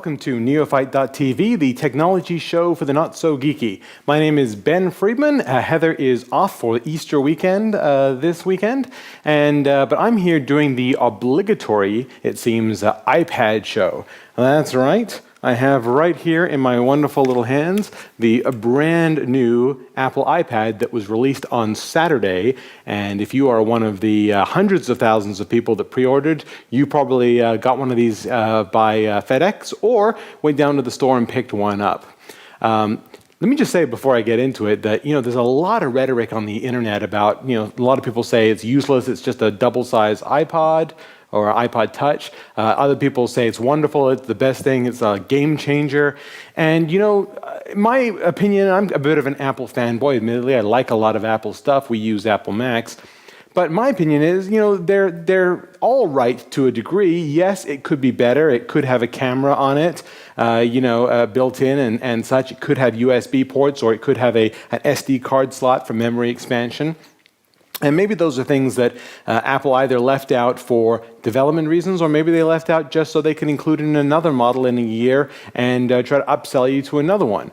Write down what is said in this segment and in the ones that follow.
welcome to Neophyte.tv, the technology show for the not-so-geeky. My name is Ben Friedman. Heather is off for Easter weekend this weekend, but I'm here doing the obligatory, it seems, iPad show. That's right. I have right here in my wonderful little hands the brand new Apple iPad that was released on Saturday. And if you are one of the hundreds of thousands of people that pre-ordered, you probably got one of these by FedEx or went down to the store and picked one up. Let me just say before I get into it that, there's a lot of rhetoric on the internet about, a lot of people say it's useless, it's just a double-sized iPod or iPod Touch. Other people say it's wonderful, it's the best thing, it's a game changer. And, in my opinion, I'm a bit of an Apple fanboy, admittedly. I like a lot of Apple stuff. We use Apple Macs. But my opinion is, they're all right to a degree. Yes, it could be better. It could have a camera on it, built in and such. It could have USB ports, or it could have an SD card slot for memory expansion. And maybe those are things that Apple either left out for development reasons, or maybe they left out just so they can include it in another model in a year and try to upsell you to another one.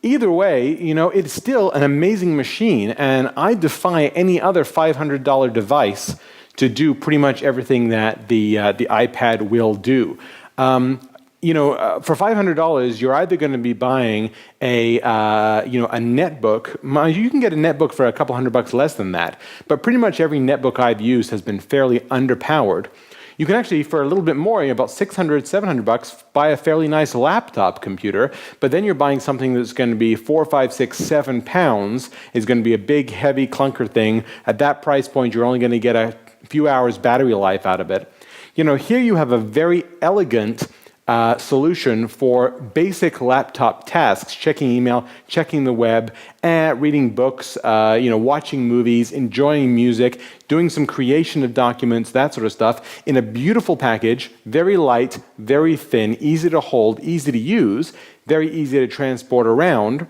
Either way, it's still an amazing machine, and I defy any other $500 device to do pretty much everything that the iPad will do. For $500, you're either going to be buying a netbook. You can get a netbook for a couple $100 less than that, but pretty much every netbook I've used has been fairly underpowered. You can actually, for a little bit more, about $600, $700, buy a fairly nice laptop computer, but then you're buying something that's going to be 4, 5, 6, 7 pounds, is going to be a big, heavy clunker thing. At that price point, you're only going to get a few hours battery life out of it. Here you have a very elegant solution for basic laptop tasks: checking email, checking the web, reading books, watching movies, enjoying music, doing some creation of documents, that sort of stuff, in a beautiful package, very light, very thin, easy to hold, easy to use, very easy to transport around,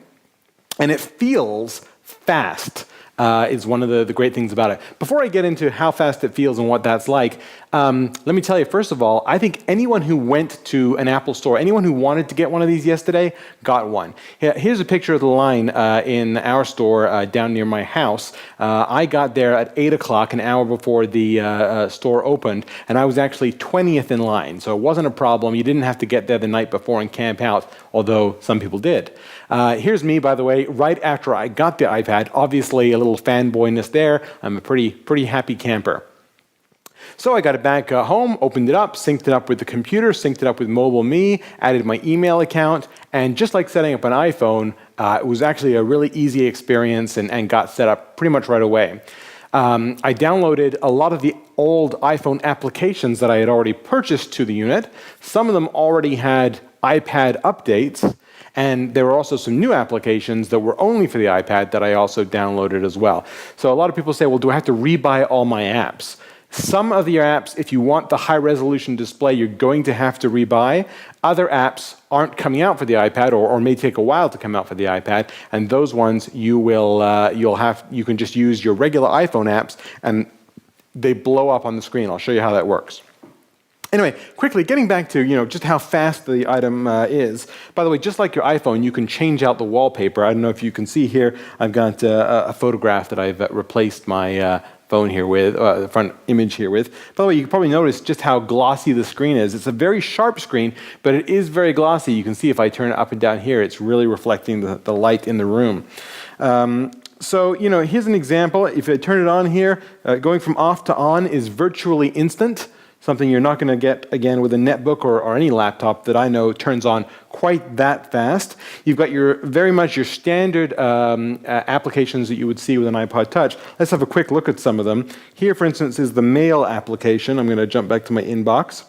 and it feels fast. Is one of the great things about it. Before I get into how fast it feels and what that's like, let me tell you, first of all, I think anyone who went to an Apple store, anyone who wanted to get one of these yesterday, got one. Here's a picture of the line in our store down near my house. I got there at 8 o'clock, an hour before the store opened, and I was actually 20th in line, so it wasn't a problem. You didn't have to get there the night before and camp out, although some people did. Here's me, by the way, right after I got the iPad. Obviously, a little fanboyness there. I'm a pretty happy camper. So I got it back home, opened it up, synced it up with the computer, synced it up with Mobile Me, added my email account, and just like setting up an iPhone, it was actually a really easy experience and got set up pretty much right away. I downloaded a lot of the old iPhone applications that I had already purchased to the unit. Some of them already had iPad updates, and there were also some new applications that were only for the iPad that I also downloaded as well. So a lot of people say, well, do I have to rebuy all my apps? Some of your apps, if you want the high-resolution display, you're going to have to rebuy. Other apps aren't coming out for the iPad, or may take a while to come out for the iPad, and those ones you can just use your regular iPhone apps, and they blow up on the screen. I'll show you how that works. Anyway, quickly, getting back to just how fast the item is. By the way, just like your iPhone, you can change out the wallpaper. I don't know if you can see here, I've got a photograph that I've replaced my phone here with, the front image here with. By the way, you can probably notice just how glossy the screen is. It's a very sharp screen, but it is very glossy. You can see if I turn it up and down here, it's really reflecting the light in the room. So, here's an example. If I turn it on here, going from off to on is virtually instant. Something you're not going to get, again, with a netbook or any laptop that I know turns on quite that fast. You've got very much your standard applications that you would see with an iPod Touch. Let's have a quick look at some of them. Here, for instance, is the Mail application. I'm going to jump back to my inbox.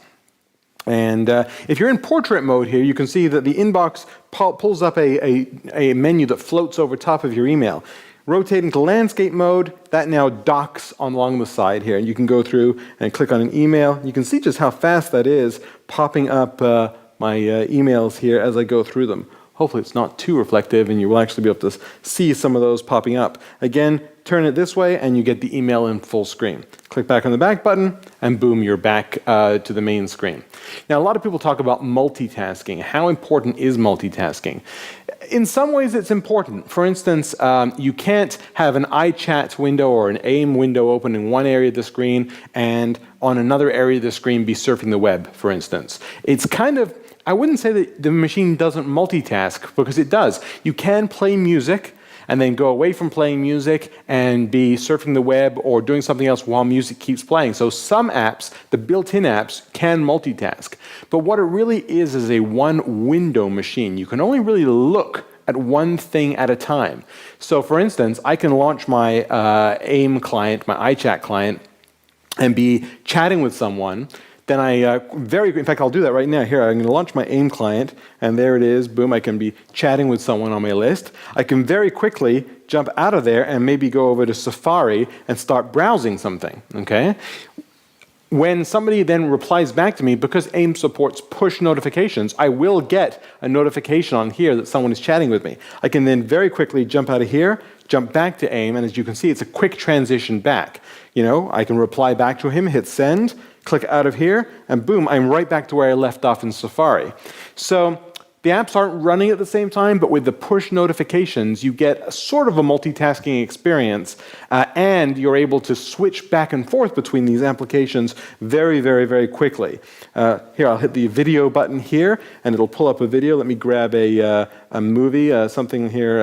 And if you're in portrait mode here, you can see that the inbox pulls up a menu that floats over top of your email. Rotating to landscape mode, that now docks along the side here. And you can go through and click on an email. You can see just how fast that is popping up my emails here as I go through them. Hopefully it's not too reflective and you will actually be able to see some of those popping up. Again, turn it this way and you get the email in full screen. Click back on the back button and boom, you're back to the main screen. Now, a lot of people talk about multitasking. How important is multitasking? In some ways it's important. For instance, you can't have an iChat window or an iAm window open in one area of the screen and on another area of the screen be surfing the web, for instance. It's kind of, I wouldn't say that the machine doesn't multitask, because it does. You can play music and then go away from playing music and be surfing the web or doing something else while music keeps playing. So some apps, the built-in apps, can multitask. But what it really is a one-window machine. You can only really look at one thing at a time. So for instance, I can launch my iAm client, my iChat client, and be chatting with someone. Then in fact, I'll do that right now. Here, I'm going to launch my iAm client, and there it is. Boom, I can be chatting with someone on my list. I can very quickly jump out of there and maybe go over to Safari and start browsing something, okay? When somebody then replies back to me, because iAm supports push notifications, I will get a notification on here that someone is chatting with me. I can then very quickly jump out of here, jump back to iAm, and as you can see, it's a quick transition back. You know, I can reply back to him, hit send, click out of here, and boom, I'm right back to where I left off in Safari. So the apps aren't running at the same time, but with the push notifications, you get a sort of a multitasking experience, and you're able to switch back and forth between these applications very, very, very quickly. Here, I'll hit the video button here, and it'll pull up a video. Let me grab a movie, something here.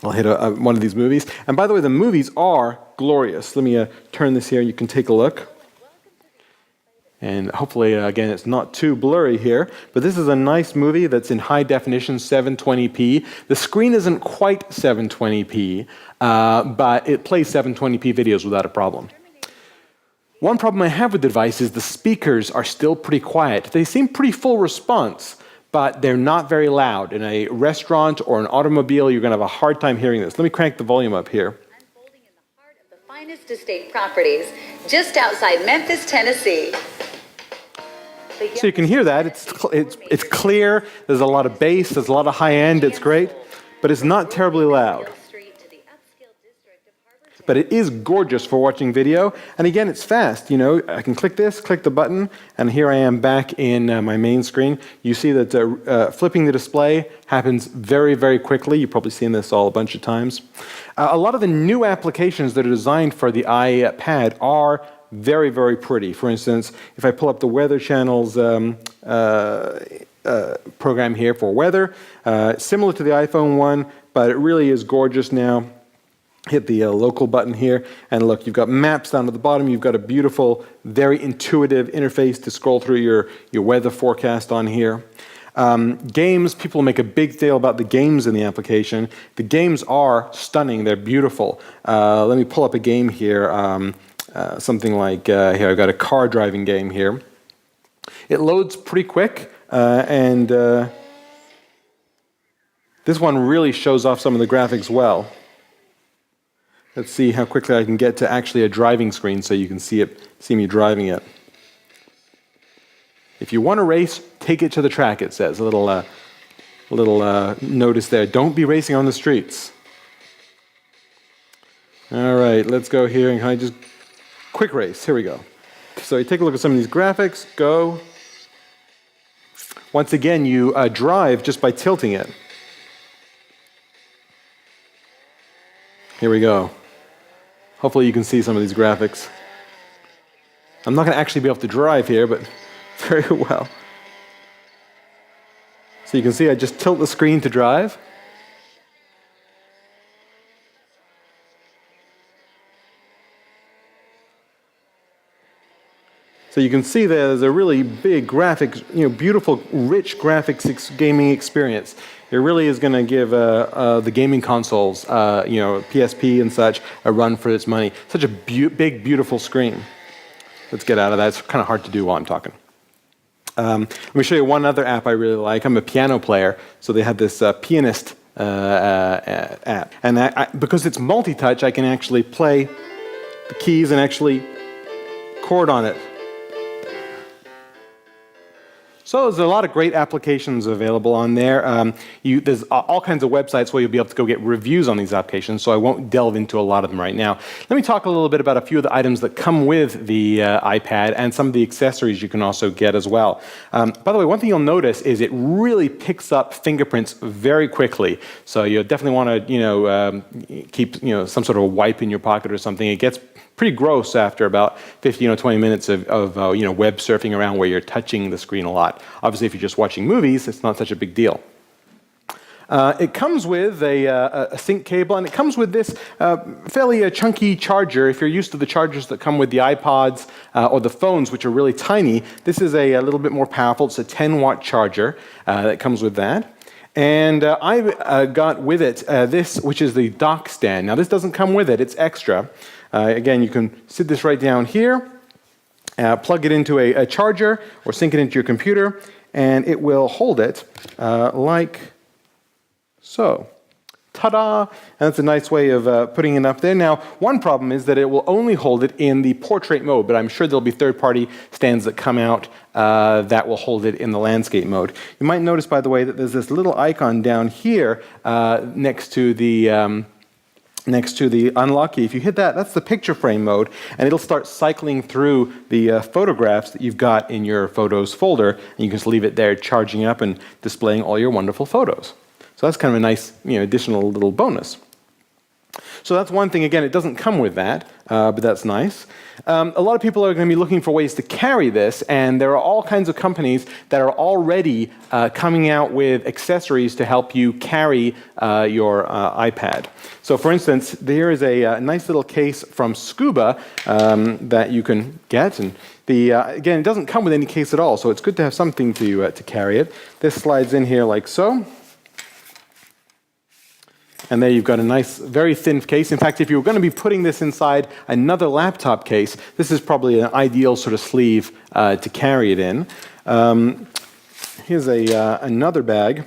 I'll hit one of these movies. And by the way, the movies are glorious. Let me turn this here, and you can take a look. And hopefully, again, it's not too blurry here, but this is a nice movie that's in high definition, 720p. The screen isn't quite 720p, but it plays 720p videos without a problem. One problem I have with the device is the speakers are still pretty quiet. They seem pretty full response, but they're not very loud. In a restaurant or an automobile, you're going to have a hard time hearing this. Let me crank the volume up here. Unfolding in the heart of the finest estate properties, just outside Memphis, Tennessee. So you can hear that. It's clear. There's a lot of bass. There's a lot of high end. It's great, but it's not terribly loud. But it is gorgeous for watching video. And again, it's fast. You know, I can click this, click the button, and here I am back in my main screen. You see that flipping the display happens very, very quickly. You've probably seen this a bunch of times. A lot of the new applications that are designed for the iPad are very, very pretty. For instance, if I pull up the Weather Channel's program here for weather, similar to the iPhone one, but it really is gorgeous now. Hit the local button here, and look, you've got maps down at the bottom. You've got a beautiful, very intuitive interface to scroll through your weather forecast on here. Games, people make a big deal about the games in the application. The games are stunning. They're beautiful. Let me pull up a game here. Something like, here, I've got a car driving game here. It loads pretty quick, and this one really shows off some of the graphics well. Let's see how quickly I can get to actually a driving screen so you can see me driving it. If you want to race, take it to the track, it says. A little notice there. Don't be racing on the streets. All right, let's go here and just quick race. Here we go. So you take a look at some of these graphics. Go. Once again, you drive just by tilting it. Here we go. Hopefully you can see some of these graphics. I'm not going to actually be able to drive here, but very well. So you can see I just tilt the screen to drive. So you can see there's a really big graphics, beautiful, rich graphics gaming experience. It really is going to give the gaming consoles, PSP and such, a run for its money. Such a big, beautiful screen. Let's get out of that. It's kind of hard to do while I'm talking. Let me show you one other app I really like. I'm a piano player, so they have this pianist app. And because it's multi-touch, I can actually play the keys and actually chord on it. So there's a lot of great applications available on there. There's all kinds of websites where you'll be able to go get reviews on these applications, so I won't delve into a lot of them right now. Let me talk a little bit about a few of the items that come with the iPad and some of the accessories you can also get as well. By the way, one thing you'll notice is it really picks up fingerprints very quickly. So you'll definitely want to, keep some sort of a wipe in your pocket or something. It gets pretty gross after about 15 or 20 minutes of web surfing around where you're touching the screen a lot. Obviously, if you're just watching movies, it's not such a big deal. It comes with a sync cable, and it comes with this fairly chunky charger. If you're used to the chargers that come with the iPods or the phones, which are really tiny, this is a little bit more powerful. It's a 10-watt charger that comes with that. And I got with it this, which is the dock stand. Now, this doesn't come with it. It's extra. Again, you can sit this right down here, plug it into a charger, or sync it into your computer, and it will hold it like so. Ta-da! And that's a nice way of putting it up there. Now, one problem is that it will only hold it in the portrait mode, but I'm sure there'll be third-party stands that come out that will hold it in the landscape mode. You might notice, by the way, that there's this little icon down here next to the unlock key. If you hit that, that's the picture frame mode, and it'll start cycling through the photographs that you've got in your photos folder, and you can just leave it there charging up and displaying all your wonderful photos. So that's kind of a nice, additional little bonus. So that's one thing. Again, it doesn't come with that, but that's nice. A lot of people are going to be looking for ways to carry this, and there are all kinds of companies that are already coming out with accessories to help you carry your iPad. So for instance, there is a nice little case from Scuba that you can get, and again, it doesn't come with any case at all, so it's good to have something to carry it. This slides in here like so. And there you've got a nice, very thin case. In fact, if you were going to be putting this inside another laptop case, this is probably an ideal sort of sleeve to carry it in. Here's another bag.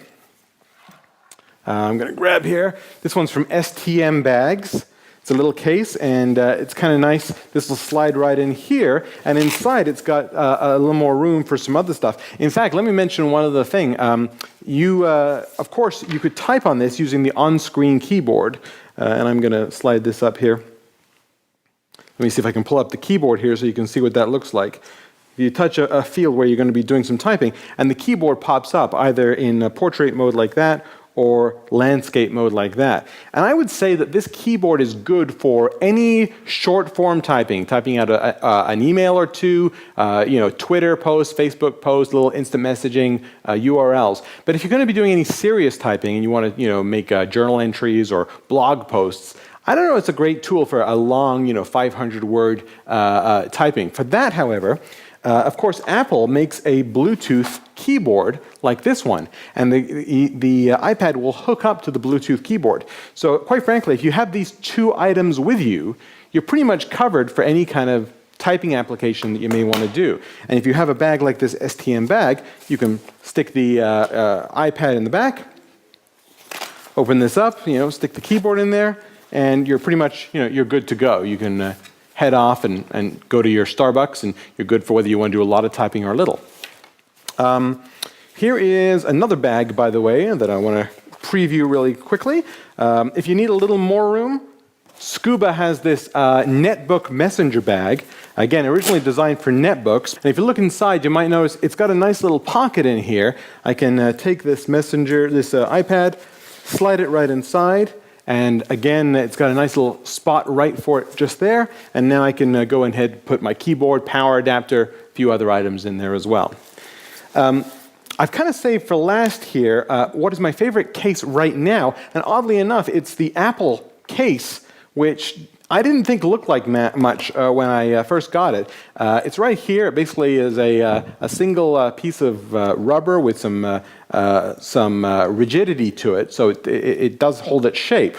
I'm going to grab here. This one's from STM Bags. It's a little case, and it's kind of nice. This will slide right in here, and inside it's got a little more room for some other stuff. In fact, let me mention one other thing. Of course, you could type on this using the on-screen keyboard, and I'm going to slide this up here. Let me see if I can pull up the keyboard here so you can see what that looks like. If you touch a field where you're going to be doing some typing, and the keyboard pops up either in portrait mode like that or landscape mode like that. And I would say that this keyboard is good for any short-form typing out an email or two, Twitter posts, Facebook posts, little instant messaging URLs. But if you're going to be doing any serious typing and you want to, make journal entries or blog posts, I don't know, it's a great tool for a long, 500-word typing. For that, however, of course, Apple makes a Bluetooth keyboard like this one, and the iPad will hook up to the Bluetooth keyboard. So quite frankly, if you have these two items with you, you're pretty much covered for any kind of typing application that you may want to do. And if you have a bag like this STM bag, you can stick the iPad in the back, open this up, stick the keyboard in there, and you're pretty much, you're good to go. You can head off and go to your Starbucks, and you're good for whether you want to do a lot of typing or little. Here is another bag, by the way, that I want to preview really quickly. If you need a little more room, Scuba has this netbook messenger bag, again, originally designed for netbooks. And if you look inside, you might notice it's got a nice little pocket in here. I can take this iPad, slide it right inside, and again, it's got a nice little spot right for it just there. And now I can go ahead and put my keyboard, power adapter, a few other items in there as well. I've kind of saved for last here what is my favorite case right now. And oddly enough, it's the Apple case, which I didn't think looked like much when I first got it. It's right here. It basically is a single piece of rubber with some rigidity to it, so it does hold its shape.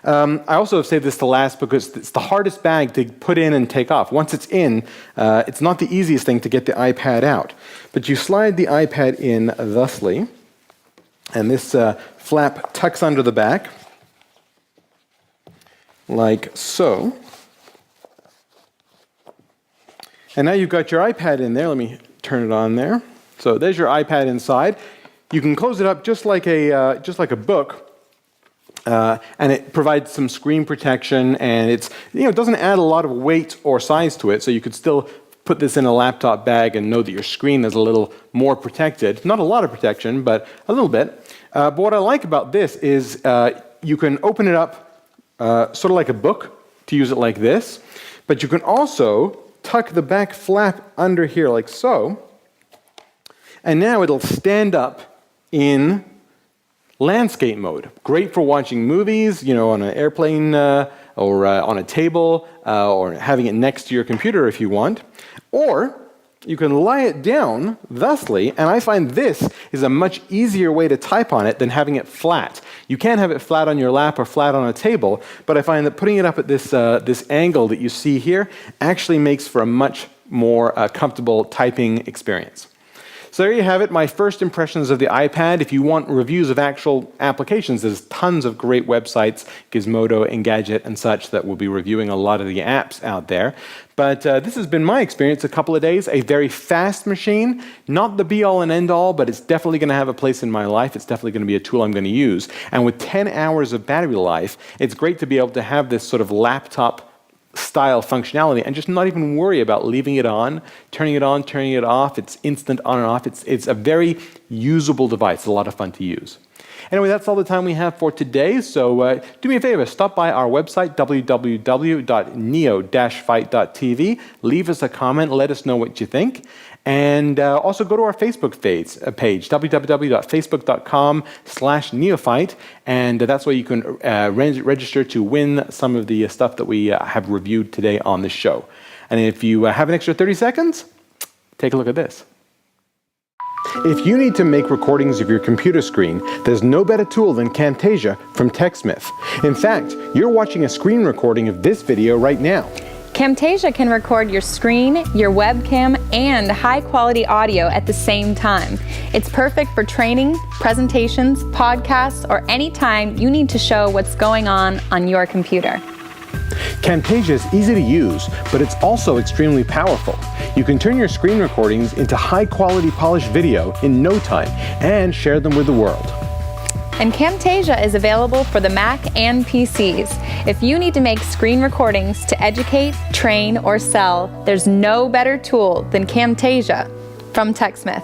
I also have saved this to last because it's the hardest bag to put in and take off. Once it's in, it's not the easiest thing to get the iPad out. But you slide the iPad in thusly, and this flap tucks under the back, like so. And now you've got your iPad in there. Let me turn it on there. So there's your iPad inside. You can close it up just like a book. And it provides some screen protection, and it doesn't add a lot of weight or size to it, so you could still put this in a laptop bag and know that your screen is a little more protected. Not a lot of protection, but a little bit. But what I like about this is you can open it up sort of like a book to use it like this, but you can also tuck the back flap under here like so, and now it'll stand up in landscape mode. Great for watching movies, on an airplane or on a table or having it next to your computer if you want. Or you can lie it down thusly, and I find this is a much easier way to type on it than having it flat. You can have it flat on your lap or flat on a table, but I find that putting it up at this angle that you see here actually makes for a much more comfortable typing experience. So there you have it, my first impressions of the iPad. If you want reviews of actual applications, there's tons of great websites, Gizmodo, Engadget, and such, that will be reviewing a lot of the apps out there. But this has been my experience a couple of days. A very fast machine, not the be-all and end-all, but it's definitely going to have a place in my life. It's definitely going to be a tool I'm going to use. And with 10 hours of battery life, it's great to be able to have this sort of laptop style functionality and just not even worry about leaving it on, turning it off. It's instant on and off. It's a very usable device. It's a lot of fun to use. Anyway, that's all the time we have for today. So do me a favor, stop by our website, www.neo-fight.tv. Leave us a comment. Let us know what you think. And also go to our Facebook page, www.facebook.com/neophyte, and that's where you can register to win some of the stuff that we have reviewed today on this show. And if you have an extra 30 seconds, take a look at this. If you need to make recordings of your computer screen, there's no better tool than Camtasia from TechSmith. In fact, you're watching a screen recording of this video right now. Camtasia can record your screen, your webcam, and high-quality audio at the same time. It's perfect for training, presentations, podcasts, or any time you need to show what's going on your computer. Camtasia is easy to use, but it's also extremely powerful. You can turn your screen recordings into high-quality polished video in no time and share them with the world. And Camtasia is available for the Mac and PCs. If you need to make screen recordings to educate, train, or sell, there's no better tool than Camtasia from TechSmith.